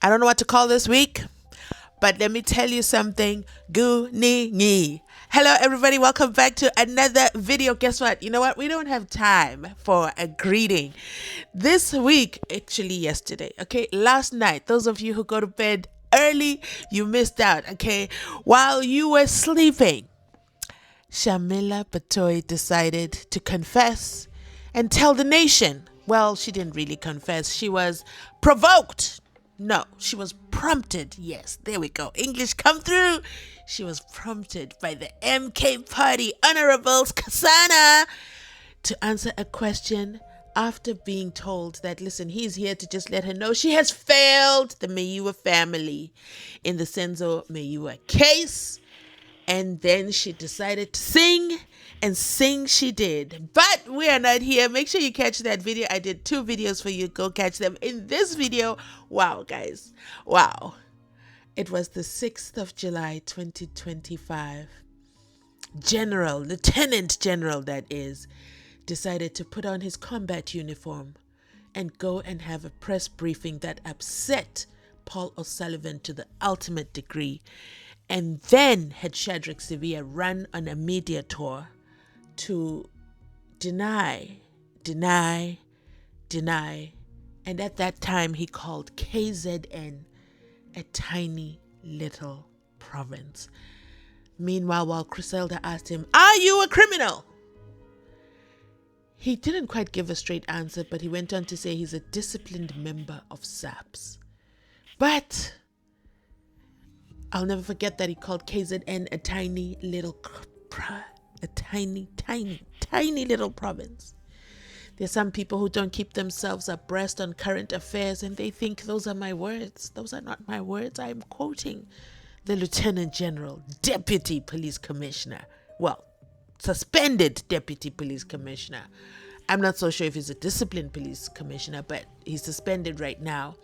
I don't know what to call this week, but let me tell you something. Goo-ni-ni. Hello, everybody. Welcome back to another video. Guess what? You know what? We don't have time for a greeting. This week, actually yesterday, okay, last night, those of you who go to bed early, you missed out, okay? While you were sleeping, Shamila Batoy decided to confess and tell the nation. Well, she didn't really confess. She was provoked. No, she was prompted. Yes, there we go. English come through. She was prompted by the MK Party Honorables Kasana to answer a question after being told that, listen, he's here to just let her know she has failed the Meyiwa family in the SENZO MEYIWA case. And then she decided to sing, and sing she did. But we are not here. Make sure you catch that video. I did 2 videos for you. Go catch them. In this video, wow, guys. Wow. It was the 6th of July, 2025. Lieutenant General, that is, decided to put on his combat uniform and go and have a press briefing that upset Paul O'Sullivan to the ultimate degree. And then had Shadrach Sivia run on a media tour to deny. And at that time, he called KZN a tiny little province. Meanwhile, while Griselda asked him, "Are you a criminal?" He didn't quite give a straight answer, but he went on to say he's a disciplined member of SAPS. But I'll never forget that he called KZN a tiny little little province. There's some people who don't keep themselves abreast on current affairs, and they think those are my words. Those are not my words. I'm quoting the Lieutenant General, Deputy Police Commissioner. Well, suspended Deputy Police Commissioner. I'm not so sure if he's a disciplined police commissioner, but he's suspended right now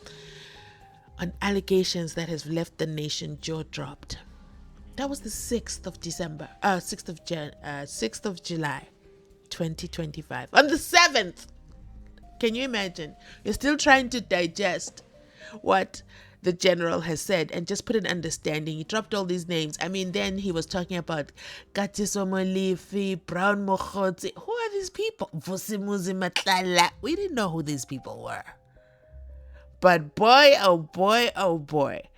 on allegations that has left the nation jaw-dropped. That was the 6th of July, 2025. On the 7th, can you imagine? You're still trying to digest what the general has said and just put an understanding. He dropped all these names. I mean, then he was talking about Katiso Molifi, Brown Mokhotsi. Who are these people? Vusimuzi Matlala. We didn't know who these people were. But boy, oh boy, oh boy.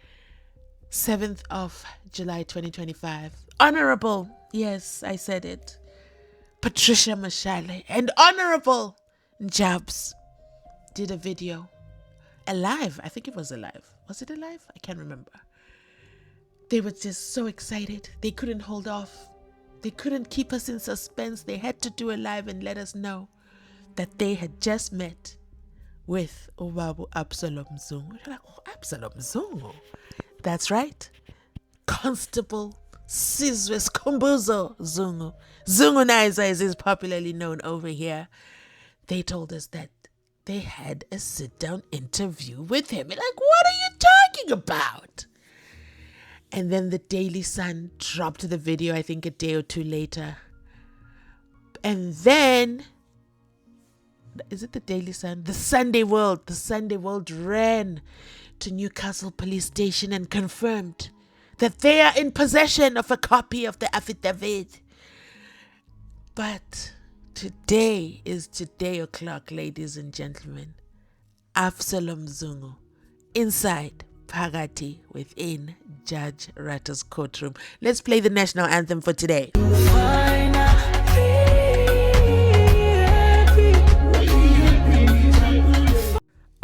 7th of July, 2025. Honorable, yes, I said it, Patricia Mashale and Honorable Jabs did a video. Alive. I think it was alive. Was it alive? I can't remember. They were just so excited. They couldn't hold off. They couldn't keep us in suspense. They had to do a live and let us know that they had just met with Ubabu Absolom Zungu. You're like, oh, Absolom Zungu. That's right. Constable Sizwe Skhumbuzo Zungu. Zungunizer, as is popularly known over here. They told us that they had a sit-down interview with him. And like, what are you talking about? And then the Daily Sun dropped the video, I think a day or 2 later. And then, is it the Daily Sun? The Sunday World. The Sunday World ran to Newcastle Police Station and confirmed that they are in possession of a copy of the affidavit. But today is today o'clock, ladies and gentlemen. Absolom Zungu inside Phakathi within Judge Ratha's courtroom. Let's play the national anthem for today.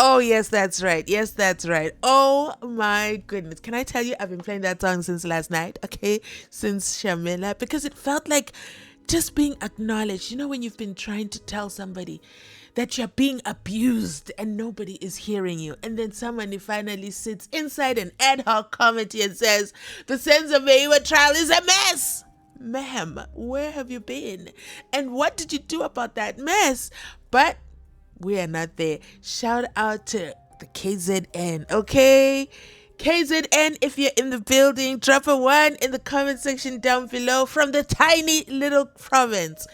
Oh, yes, that's right. Yes, that's right. Oh, my goodness. Can I tell you, I've been playing that song since last night, okay? Since Shamila, because it felt like just being acknowledged. You know, when you've been trying to tell somebody that you're being abused and nobody is hearing you, and then someone finally sits inside an ad hoc committee and says, the SENZO MEYIWA trial is a mess. Ma'am, where have you been? And what did you do about that mess? But we are not there. Shout out to the KZN, okay? KZN, if you're in the building, drop a 1 in the comment section down below from the tiny little province.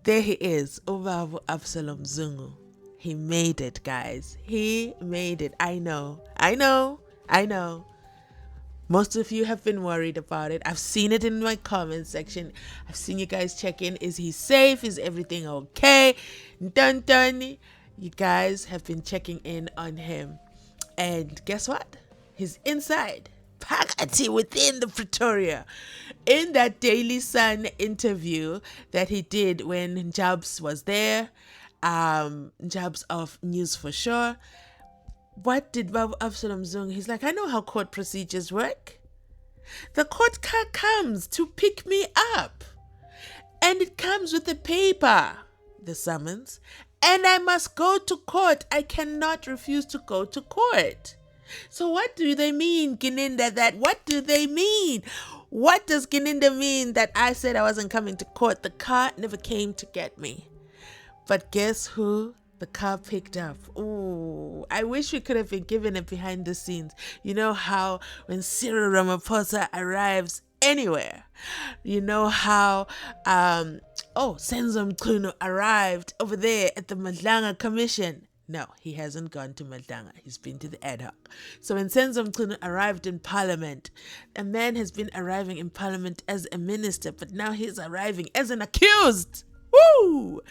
There he is, Ubabu Absolom Zungu. He made it, guys. He made it. I know. I know. Most of you have been worried about it. I've seen it in my comment section. I've seen you guys check in. Is he safe? Is everything okay? Dun dun. You guys have been checking in on him. And guess what? He's inside. Pakati within the Pretoria. In that Daily Sun interview that he did when Jabs was there, Jabs of News for Sure, what did Absolom Zungu? He's like, I know how court procedures work. The court car comes to pick me up. And it comes with a paper, the summons. And I must go to court. I cannot refuse to go to court. So what do they mean, Gininda, that? What do they mean? What does Gininda mean that I said I wasn't coming to court? The car never came to get me. But guess who the car picked up? Ooh, I wish we could have been given it behind the scenes. You know how when Cyril Ramaphosa arrives anywhere, you know how SENZO MEYIWA arrived over there at the Madlanga Commission. No, he hasn't gone to Madlanga. He's been to the ad hoc. So when SENZO MEYIWA arrived in Parliament, a man has been arriving in Parliament as a minister, but now he's arriving as an accused. Woo!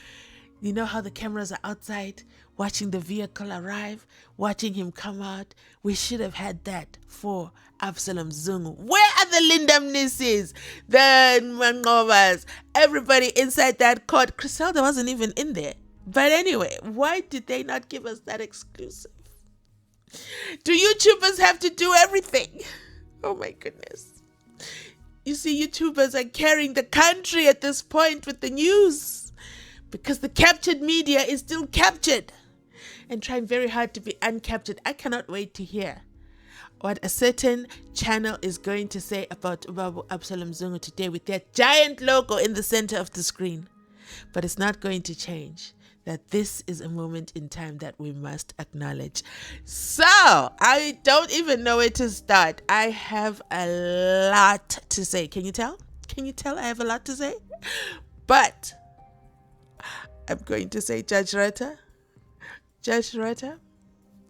You know how the cameras are outside watching the vehicle arrive, watching him come out? We should have had that for Absolom Zungu. Where are the Lindam Nissis, the Mangovas, everybody inside that court? Griselda wasn't even in there. But anyway, why did they not give us that exclusive? Do YouTubers have to do everything? Oh my goodness. You see, YouTubers are carrying the country at this point with the news. Because the captured media is still captured and trying very hard to be uncaptured. I cannot wait to hear what a certain channel is going to say about Absolom Zungu today with their giant logo in the center of the screen. But it's not going to change that this is a moment in time that we must acknowledge. So, I don't even know where to start. I have a lot to say. Can you tell? Can you tell I have a lot to say? But I'm going to say, Judge Ratha,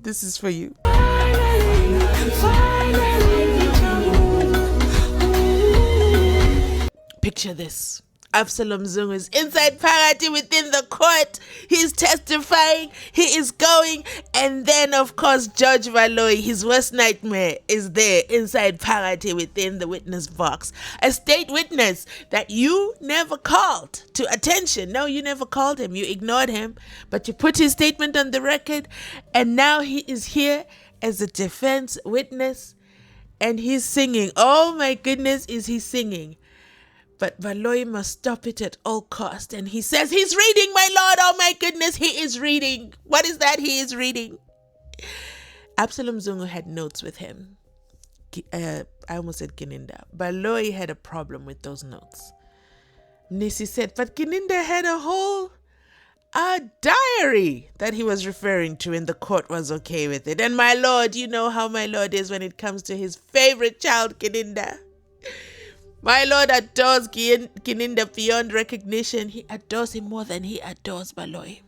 this is for you. Picture this. Absolom Zungu is inside Parati within the court. He's testifying. He is going. And then, of course, Judge Valoyi, his worst nightmare, is there inside Parati within the witness box. A state witness that you never called to attention. No, you never called him. You ignored him. But you put his statement on the record. And now he is here as a defense witness. And he's singing. Oh, my goodness, is he singing? But Valoyi must stop it at all cost. And he says, he's reading, my lord. Oh my goodness, he is reading. What is that he is reading? Absolom Zungu had notes with him. I almost said Gininda. Valoyi had a problem with those notes. Nisi said, but Gininda had a whole diary that he was referring to, and the court was okay with it. And my lord, you know how my lord is when it comes to his favorite child, Gininda. My lord adores Gininda beyond recognition. He adores him more than he adores Valoyi.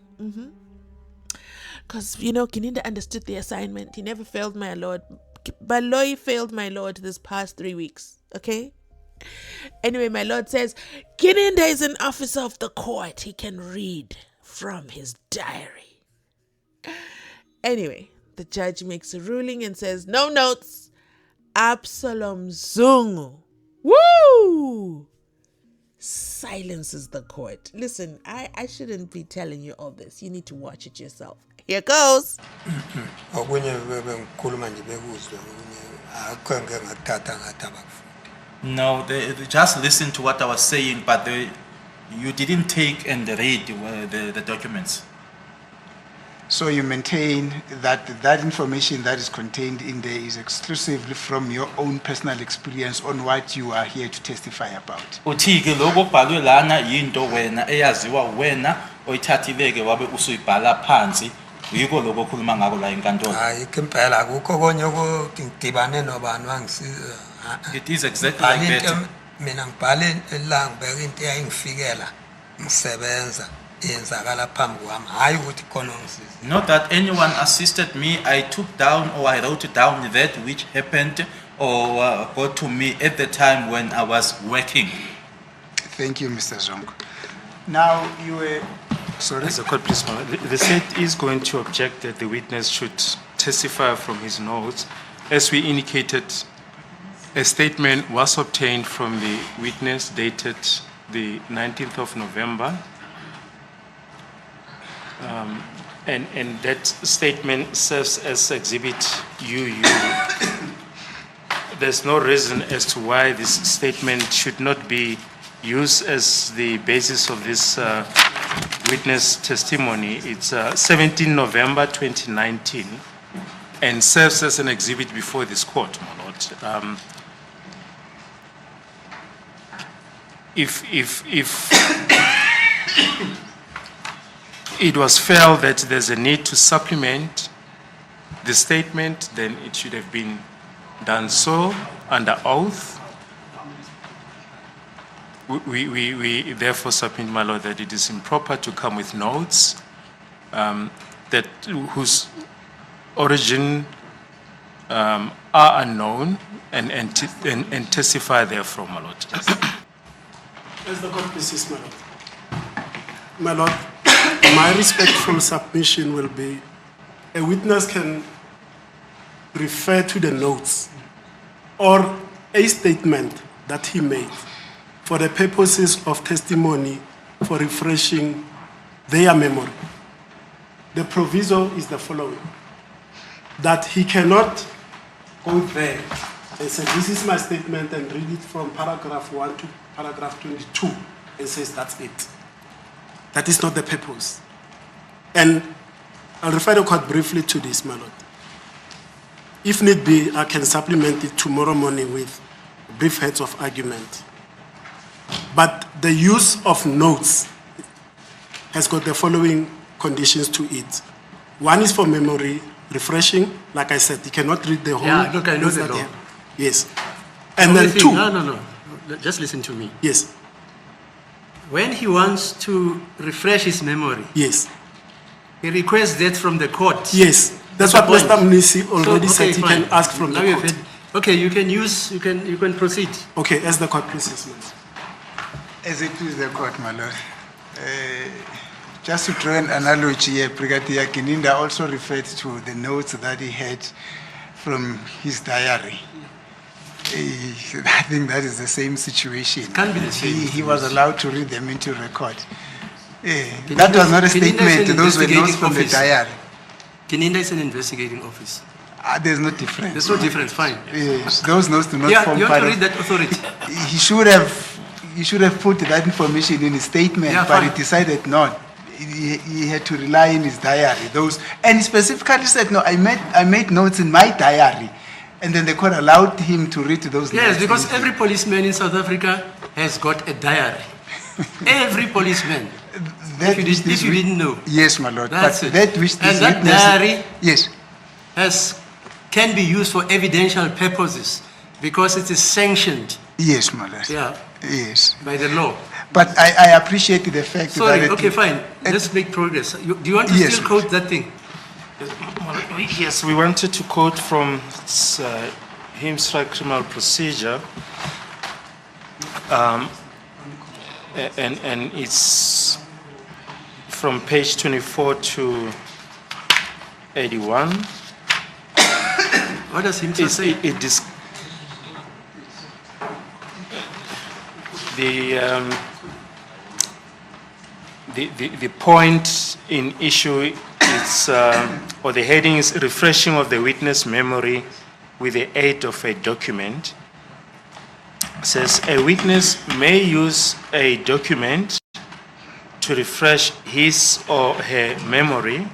Because, Gininda understood the assignment. He never failed my lord. Valoyi failed my lord this past 3 weeks. Okay? Anyway, my lord says, Gininda is an officer of the court. He can read from his diary. Anyway, the judge makes a ruling and says, no notes. Absolom Zungu. Woo! Silences the court. Listen, I shouldn't be telling you all this. You need to watch it yourself. Here goes. No, they just listen to what I was saying, but you didn't take and read the documents. So you maintain that information that is contained in there is exclusively from your own personal experience on what you are here to testify about. Uthike lokho kubhalwe lana yinto wena eyaziwa wena oyithathileke wabe usuyibhala phansi yiko lokho okhuluma ngako la enkantolo. Hayi impela akukho konye okudibane nobani wangisiza. It is exactly like that. Mina ngibhale elanga beka into eyingifikela ngisebenza eyenzakala phambi kwami hayi ukuthi khona ongisiza. Not that anyone assisted me. I took down or I wrote down that which happened or got to me at the time when I was working. Thank you, Mr. Zungu. Now, you were... Sorry? As a court, please, the state is going to object that the witness should testify from his notes. As we indicated, a statement was obtained from the witness dated the 19th of November. And that statement serves as exhibit UU. There's no reason as to why this statement should not be used as the basis of this witness testimony. It's 17 November 2019 and serves as an exhibit before this court, my lord. If it was felt that there's a need to supplement the statement, then it should have been done so under oath. We therefore submit, my lord, that it is improper to come with notes that whose origin are unknown and testify therefrom, my lord. As the court pleases, my lord. My lord, my respectful submission will be a witness can refer to the notes or a statement that he made for the purposes of testimony for refreshing their memory. The proviso is the following, that he cannot go there and say, this is my statement, and read it from paragraph 1 to paragraph 22 and says that's it. That is not the purpose. And I'll refer the court briefly to this, my lord. If need be, I can supplement it tomorrow morning with brief heads of argument. But the use of notes has got the following conditions to it. One is for memory refreshing. Like I said, you cannot read the whole. Yeah, look, I know notes the that law. there. Yes. And then two. No. Just listen to me. Yes. When he wants to refresh his memory, Yes. he requests that from the court. Yes. That's That's what the Mr. point. Munisi already said. He fine. can ask from Now the you've court. had- Okay, you can proceed. Okay, as the court pleases, my lord. As it is the court, my lord. Just to draw an analogy here, Brigadier Kininda also referred to the notes that he had from his diary. I think that is the same situation. Can't be the same. He was allowed to read them into record. That was not a statement, those were notes from the diary. Kininda is an investigating office. There's no difference. There's no difference, fine. Yes, those notes do not Yeah, form you part have to of... read that authority. He should have put that information in his statement, Yeah, but fine. he decided not. He had to rely in his diary. And he specifically said, no, I made notes in my diary. And then the court allowed him to read those notes. Yes, because every policeman in South Africa has got a diary. Every policeman. If you didn't know. Yes, my lord. That's but it. that which And this that witness... diary Yes. can be used for evidential purposes because it is sanctioned. Yes, my lord. Yeah. Yes. By the law. But I appreciate the fact Sorry, that... okay, fine. Let's make progress. Do you want to Yes. still quote that thing? Yes, we wanted to quote from Himstra Criminal Procedure, and it's from page 24 to 81. What does Himstra say? The point in issue is, or the heading is refreshing of the witness memory with the aid of a document. It says a witness may use a document to refresh his or her memory.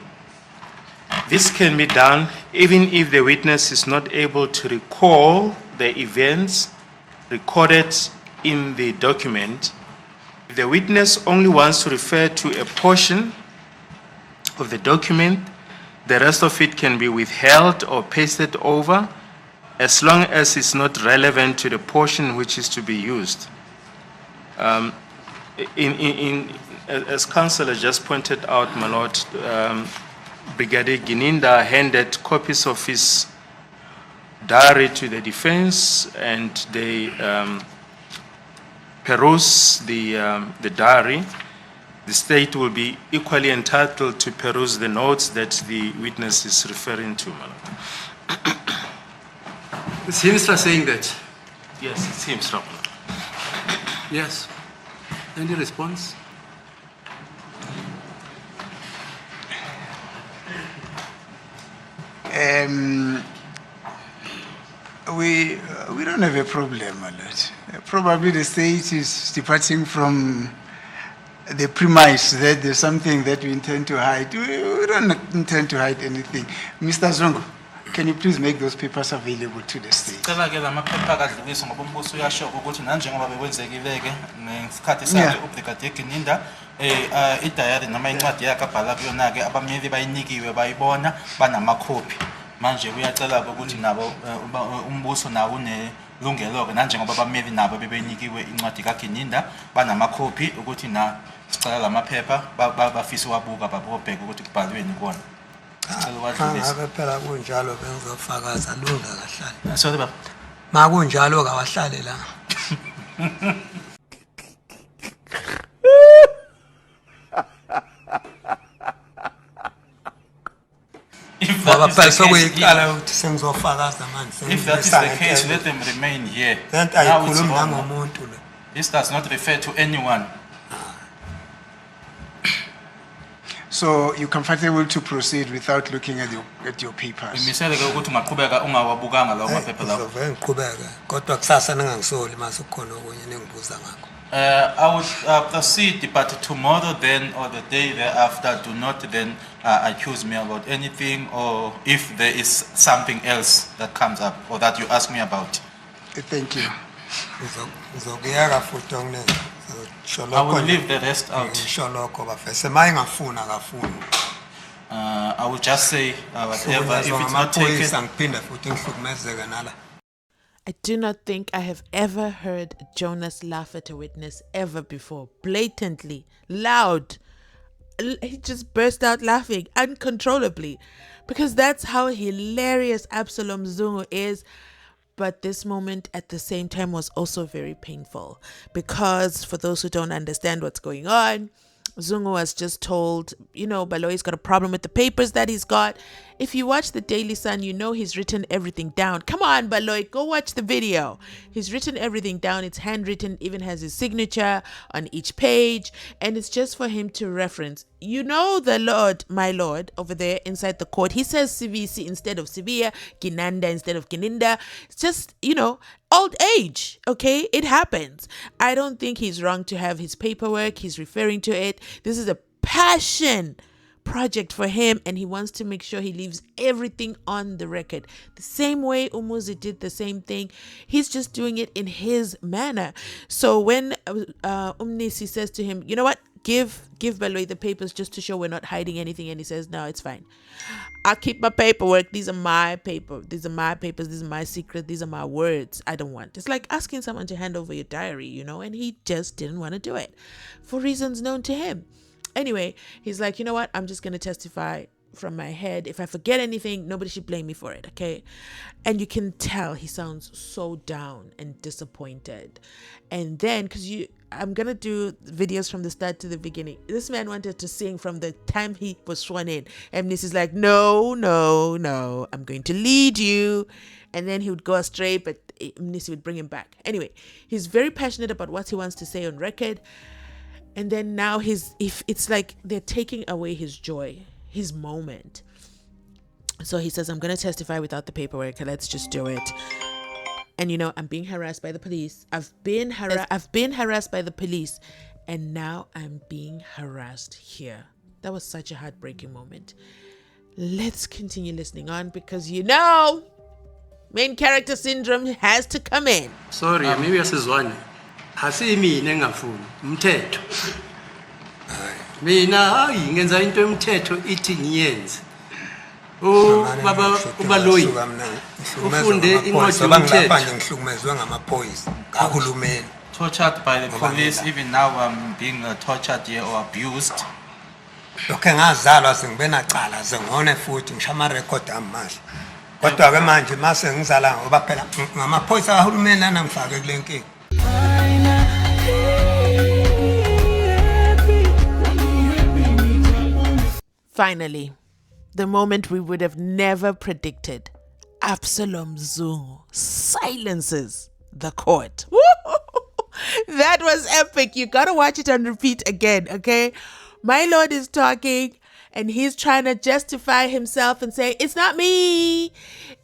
This can be done even if the witness is not able to recall the events recorded in the document. If the witness only wants to refer to a portion of the document, the rest of it can be withheld or pasted over as long as it's not relevant to the portion which is to be used. as Councillor just pointed out, my lord, Brigadier Gininda handed copies of his diary to the defense, and they peruse the diary. The state will be equally entitled to peruse the notes that the witness is referring to, my lord. Is Himstra saying that? Yes, it's him, sir. Yes. Any response? We don't have a problem, my lord. Probably the state is departing from the premise that there's something that we intend to hide. We don't intend to hide anything. Mr. Zungu, can you please make those papers available to the state? Cela ke lamaphepha akadluliswa ngoba umbuso uyashoka ukuthi nanjengoba bekwenzekileke ngesikhathi sakhe uBrigadier Gininda idayari noma incwadi yakhe abhala kuyona ke abameli bayinikiwe bayibona banamakhophi manje uyacela ukuthi nabo umbuso nawo unelungelo ke nanjengoba abameli nabo bebenikiwe incwadi kaGininda banamakhophi ukuthi na sicela lamaphepha bafisa wabuka babobheka ukuthi kubhalweni kona. Ngabe phela kunjalo bengizofakaza lunga kahlali. Sorry baba. Makunjalo kawahlale la. If that is the case, let them remain here. Now it's wrong. This does not refer to anyone. So you're comfortable to proceed without looking at your papers? I would proceed, but tomorrow then or the day thereafter, do not then accuse me about anything, or if there is something else that comes up or that you ask me about. Thank you. I will leave the rest out. I will just say whatever, if it's not taken. I do not think I have ever heard Jonas laugh at a witness ever before. Blatantly, loud. He just burst out laughing uncontrollably because that's how hilarious Absolom Zungu is. But this moment at the same time was also very painful because for those who don't understand what's going on, Zungu was just told, Baloyi's got a problem with the papers that he's got. If you watch the Daily Sun, you know he's written everything down. Come on, Baloyi, go watch the video. He's written everything down. It's handwritten, even has his signature on each page. And it's just for him to reference. The Lord, my Lord, over there inside the court, he says CVC instead of Sevilla, Ginanda instead of Gininda. It's just, old age, okay? It happens. I don't think he's wrong to have his paperwork. He's referring to it. This is a passion project for him, and he wants to make sure he leaves everything on the record. The same way Umuzi did the same thing. He's just doing it in his manner. So when Umnisi says to him, you know what? Give Baloyi the papers just to show we're not hiding anything. And he says, no, it's fine. I'll keep my paperwork. These are my paper. These are my papers. These are my secret. These are my words. I don't want. It's like asking someone to hand over your diary, and he just didn't want to do it for reasons known to him. Anyway, he's like, you know what? I'm just going to testify from my head. If I forget anything, nobody should blame me for it, okay? And you can tell he sounds so down and disappointed. And then, I'm going to do videos from the start to the beginning. This man wanted to sing from the time he was sworn in. And this is like, no, I'm going to lead you. And then he would go astray, but Nisi would bring him back. Anyway, he's very passionate about what he wants to say on record. And then now it's like they're taking away his joy, his moment. So he says, I'm going to testify without the paperwork. Let's just do it. And I'm being harassed by the police. I've been harassed by the police. And now I'm being harassed here. That was such a heartbreaking moment. Let's continue listening on because main character syndrome has to come in. Sorry, maybe I says one. Hasimi nengafuni umthetho mina ngenza into yomthetho ithi ngiyenze baba ubaloyi ufunde incwadi yomthetho ngihlukumezwe ngamaphoyisa kahulumeni tortured by the police. Even now I'm being tortured here or abused. lokho engazalwa sengibe nacala sengone futhi ngisha ama record amahle kodwa ke manje mase ngizala ngoba phela ngamaphoyisa kahulumeni anangifake kule nkingi. Finally, the moment we would have never predicted. Absolom Zungu silences the court. That was epic. You gotta watch it on repeat again, okay? My lord is talking and he's trying to justify himself and say, it's not me,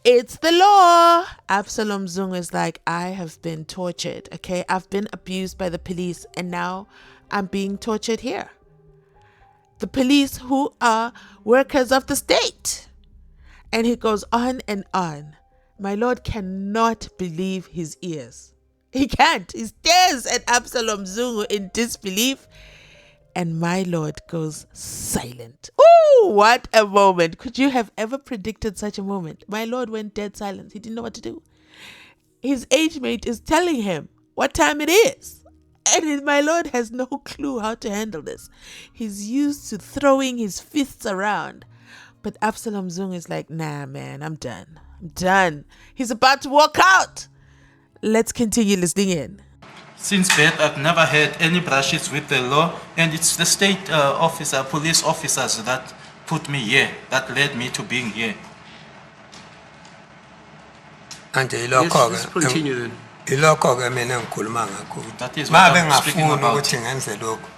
it's the law. Absolom Zungu is like, I have been tortured, okay? I've been abused by the police and now I'm being tortured here. The police who are workers of the state. And he goes on and on. My lord cannot believe his ears. He can't. He stares at Absolom Zungu in disbelief. And my lord goes silent. Ooh, what a moment. Could you have ever predicted such a moment? My lord went dead silent. He didn't know what to do. His age mate is telling him what time it is. And my lord has no clue how to handle this. He's used to throwing his fists around. But Absolom Zungu is like, nah, man, I'm done. I'm done. He's about to walk out. Let's continue listening in. Since birth, I've never had any brushes with the law, and it's the state police officers that put me here, that led me to being here. Anje Let's continue then. ilokho ke mina ngikhuluma ngakho. That is what Mabe I'm speaking ngafuna about. ukuthi ngenze lokho.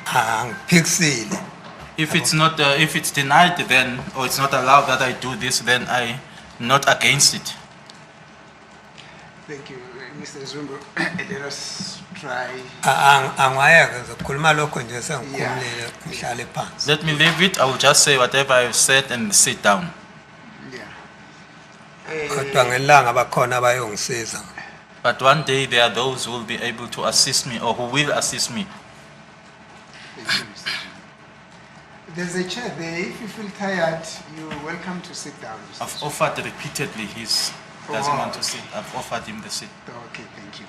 Angiphikisile. If it's not, if it's denied, then or it's not allowed that I do this, then I'm not against it. Thank you, Mr. Zungu. Let us try. Angayeke ngizokhuluma lokho nje sengikhulumile ngihlale phansi. Let me leave it. I will just say whatever I've said and sit down. Kodwa ngelanga bakhona bayongisiza. But one day there are those who will be able to assist me or who will assist me. Thank you, Mr. Zungu. There's a chair there. If you feel tired, you're welcome to sit down. Mr. I've Zungu. offered repeatedly. He doesn't want to sit. I've offered him the seat. Okay, thank you.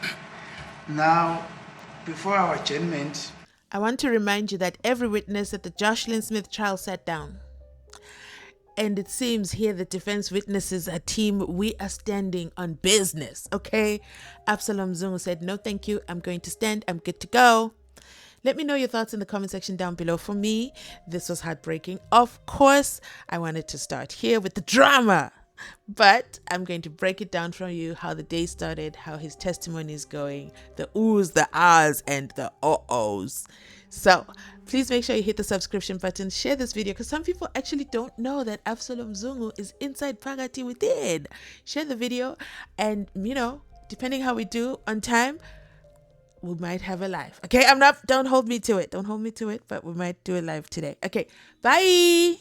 Now, before our adjournment, I want to remind you that every witness at the Jocelyn Smith trial sat down. And it seems here the defense witnesses a team. We are standing on business, okay? Absolom Zungu said, no, thank you. I'm going to stand. I'm good to go. Let me know your thoughts in the comment section down below. For me, this was heartbreaking. Of course, I wanted to start here with the drama. But I'm going to break it down for you how the day started, how his testimony is going, the oohs, the ahs, and the oh-ohs. So please make sure you hit the subscription button, share this video, because some people actually don't know that Absolom Zungu is inside Phakathi Within. Share the video, and depending how we do on time, we might have a live. Okay, don't hold me to it. Don't hold me to it, but we might do a live today. Okay, bye.